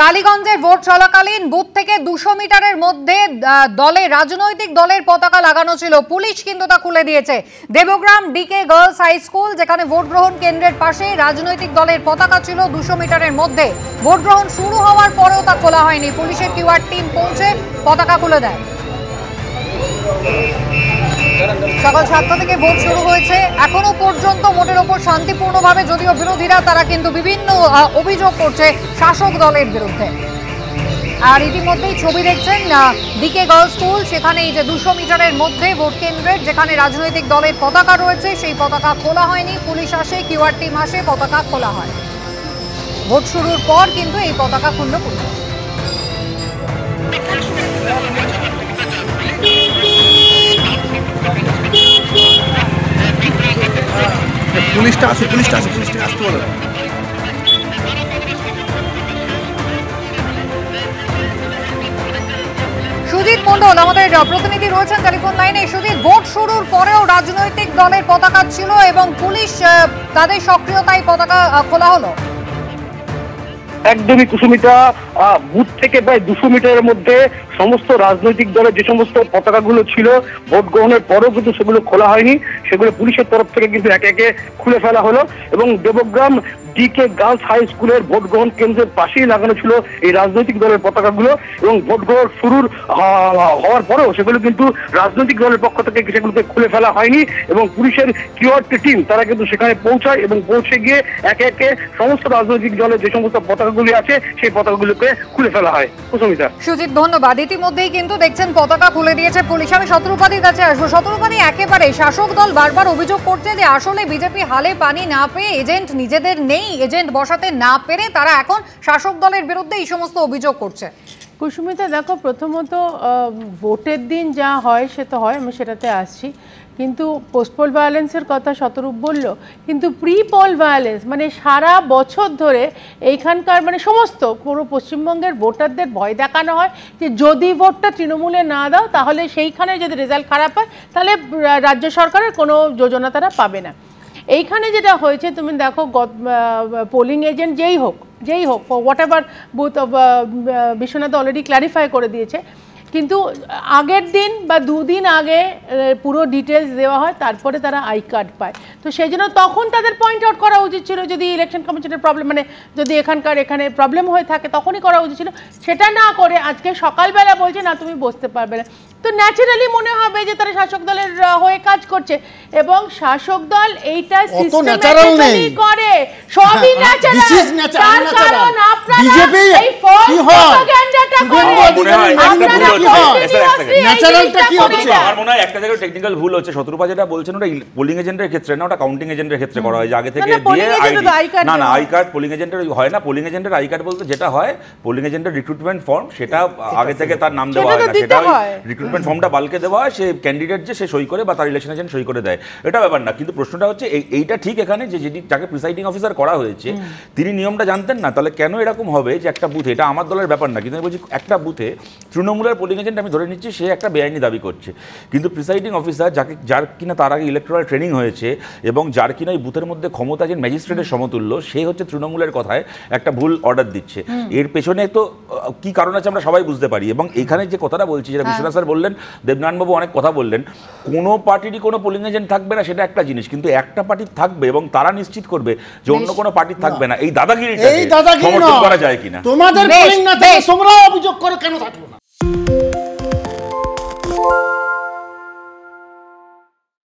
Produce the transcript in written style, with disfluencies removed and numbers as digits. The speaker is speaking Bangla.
কালীগঞ্জের ভোট চলাকালীন বুথ থেকে 200 মিটারের মধ্যে রাজনৈতিক দলের পতাকা লাগানো ছিল, পুলিশ কিন্তু তা খুলে দিয়েছে। Debagram DK girls high school, যেখানে ভোট গ্রহণ কেন্দ্রের পাশে রাজনৈতিক দলের পতাকা ছিল 200 মিটারের মধ্যে। ভোট গ্রহণ শুরু হওয়ার পরেও তা খোলা হয়নি, পুলিশের কিউআর টিম পৌঁছে পতাকা খুলে দেয়। সকাল 7টা থেকে ভোট শুরু হয়েছে, এখনো পর্যন্ত ভোটের ওপর শান্তিপূর্ণভাবে, যদিও বিরোধীরা তারা কিন্তু বিভিন্ন অভিযোগ করছে শাসক দলের বিরুদ্ধে। আর ইতিমধ্যেই ছবি দেখছেন ডিকে গার্লস স্কুল, সেখানে এই যে 200 মিটারের মধ্যে ভোট কেন্দ্রের যেখানে রাজনৈতিক দলের পতাকা রয়েছে, সেই পতাকা খোলা হয়নি। পুলিশ আসে, কিউআর টিম আসে, পতাকা খোলা হয়। ভোট শুরুর পর কিন্তু এই পতাকা খুলল পুলিশ। পুলিশটা আসতে বলো। সুজিত মন্ডল আমাদের প্রতিনিধি রয়েছেন টেলিফোন লাইনে। সুজিত, ভোট শুরুর পরেও রাজনৈতিক দলের পতাকা ছিল এবং পুলিশ তাদের সক্রিয়তায় পতাকা খোলা হলো। একদমই কুসুমিতা, বুথ থেকে প্রায় 200 মিটারের মধ্যে সমস্ত রাজনৈতিক দলের যে সমস্ত পতাকাগুলো ছিল ভোট গ্রহণের পরেও কিন্তু সেগুলো খোলা হয়নি, সেগুলো পুলিশের তরফ থেকে কিন্তু একে একে খুলে ফেলা হলো। এবং দেবগ্রাম ডিকে গার্লস হাই স্কুলের ভোট গ্রহণ কেন্দ্রের পাশেই লাগানো ছিল এই রাজনৈতিক দলের পতাকাগুলো, এবং ভোট গ্রহণ শুরুর হওয়ার পরেও সেগুলো কিন্তু রাজনৈতিক দলের পক্ষ থেকে সেগুলোকে খুলে ফেলা হয়নি। এবং পুলিশের কিউআর টিম তারা কিন্তু সেখানে পৌঁছায় এবং পৌঁছে গিয়ে একে একে সমস্ত রাজনৈতিক দলের যে সমস্ত পতাকাগুলি আছে সেই পতাকাগুলোকে খুলে ফেলা হয়। কুসুমিতা। সুজিত, ধন্যবাদ। ইতিমধ্যেই কিন্তু দেখছেন পতাকা খুলে দিয়েছে পুলিশ। আমি শত্রুপাতির কাছে আসবো। শত্রুপাতি, একেবারে শাসক দল বারবার অভিযোগ করছে যে আসলে বিজেপি হালে পানি না পেয়ে, এজেন্ট নিজেদের নেই, এজেন্ট বসাতে না পেরে তারা এখন শাসক দলের বিরুদ্ধে এই সমস্ত অভিযোগ করছে। কুসুমিতা, দেখো, প্রথমত ভোটের দিন যা হয় সে তো হয়, আমি সেটাতে আসছি, কিন্তু পোস্ট পোল ভায়োলেন্সের কথা শতরূপ বলল, কিন্তু প্রি পোল ভায়োলেন্স মানে সারা বছর ধরে এইখানকার মানে সমস্ত পুরো পশ্চিমবঙ্গের ভোটারদের ভয় দেখানো হয় যে যদি ভোটটা তৃণমূলে না দাও তাহলে সেইখানে যদি রেজাল্ট খারাপ হয় তাহলে রাজ্য সরকারের কোনো যোজনা তারা পাবে না। এইখানে যেটা হয়েছে তুমি দেখো, পোলিং এজেন্ট যেই হোক what ever booth Biswanath already clarify করে দিয়েছে, কিন্তু আগের দিন বা দুদিন আগে পুরো ডিটেলস দেওয়া হয়, তারপরে তারা আই কার্ড পায়। তো সেই জন্য তখন তাদের পয়েন্ট আউট করা উচিত ছিল, যদি ইলেকশন কমিশনের প্রবলেম মানে যদি এখানে প্রবলেম হয়ে থাকে তখনই করা উচিত ছিল। সেটা না করে আজকে সকালবেলা বলছে না তুমি বসতে পারবে না, তো ন্যাচারালি মনে হবে যে তারা শাসক দলের হয়ে কাজ করছে। এবং শাসক দল এইটা সিস্টেমেটিক্যালি করে, সবই ন্যাচারাল। তার কারণ আপনারা এই ফলস প্রপাগান্ডাটা করে ন্যাচারালটা কি হচ্ছে? আমার মনে হয় একটা জায়গায় টেকনিক্যাল ভুল হচ্ছে। শত্রুপা যেটা বলছেন ওটা পোলিং এজেন্টের ক্ষেত্রে না, ওটা কাউন্টিং এজেন্টের ক্ষেত্রে করা হয়, যে আগে থেকে দিয়ে না আই কার্ড পোলিং এজেন্টের হয় না। পোলিং এজেন্টের আই কার্ড বলতে যেটা হয়, পোলিং এজেন্টের রিক্রুটমেন্ট ফর্ম, সেটা আগে থেকে তার নাম দেওয়া হয় না, সেটা রিক্রুটমেন্ট ফর্মটা বালকে দেওয়া হয়, সে ক্যান্ডিডেট যে সে সই করে বা তার ইলেকশন এজেন্ট সই করে দেয়, এটা ব্যাপার না। কিন্তু প্রশ্নটা হচ্ছে এইটা ঠিক এখানে যে যাকে প্রিসাইডিং অফিসার করা হয়েছে তিনি নিয়মটা জানতেন না, তাহলে কেন এরকম হবে যে একটা বুথে, এটা আমার দলের ব্যাপার না, কিন্তু আমি বলছি একটা বুথে তৃণমূলের পোলিং এজেন্ট আমি ধরে নিচ্ছি সে একটা বেআইনি দাবি করছে, কিন্তু প্রিসাইডিং অফিসার যার কিনা তার আগে ইলেকট্রাল ট্রেনিং হয়েছে এবং যার কিনা এই বুথের মধ্যে ক্ষমতা যে ম্যাজিস্ট্রেটের সমতুল্য, সে হচ্ছে তৃণমূলের কথায় একটা ভুল অর্ডার দিচ্ছে। এর পেছনে তো কি কারণ আছে আমরা সবাই বুঝতে পারি। এবং এখানে যে কথাটা বলছি, যেটা বিশ্বনাথ স্যার বললেন, দেবনারায়ণবাবু অনেক কথা বললেন, কোনো পার্টিরই কোনো পোলিং এজেন্ট থাকবে না সেটা একটা জিনিস, কিন্তু একটা পার্টির থাকবে এবং তারা নিশ্চিত করবে যে অন্য কোনো পার্টির থাকবে না। এই দাদাগিরিটা সমর্থন করা যায় কিনা? তোমাদের পোলিং না থাকে তোমরা অভিযোগ করো, কেন থাকলো না?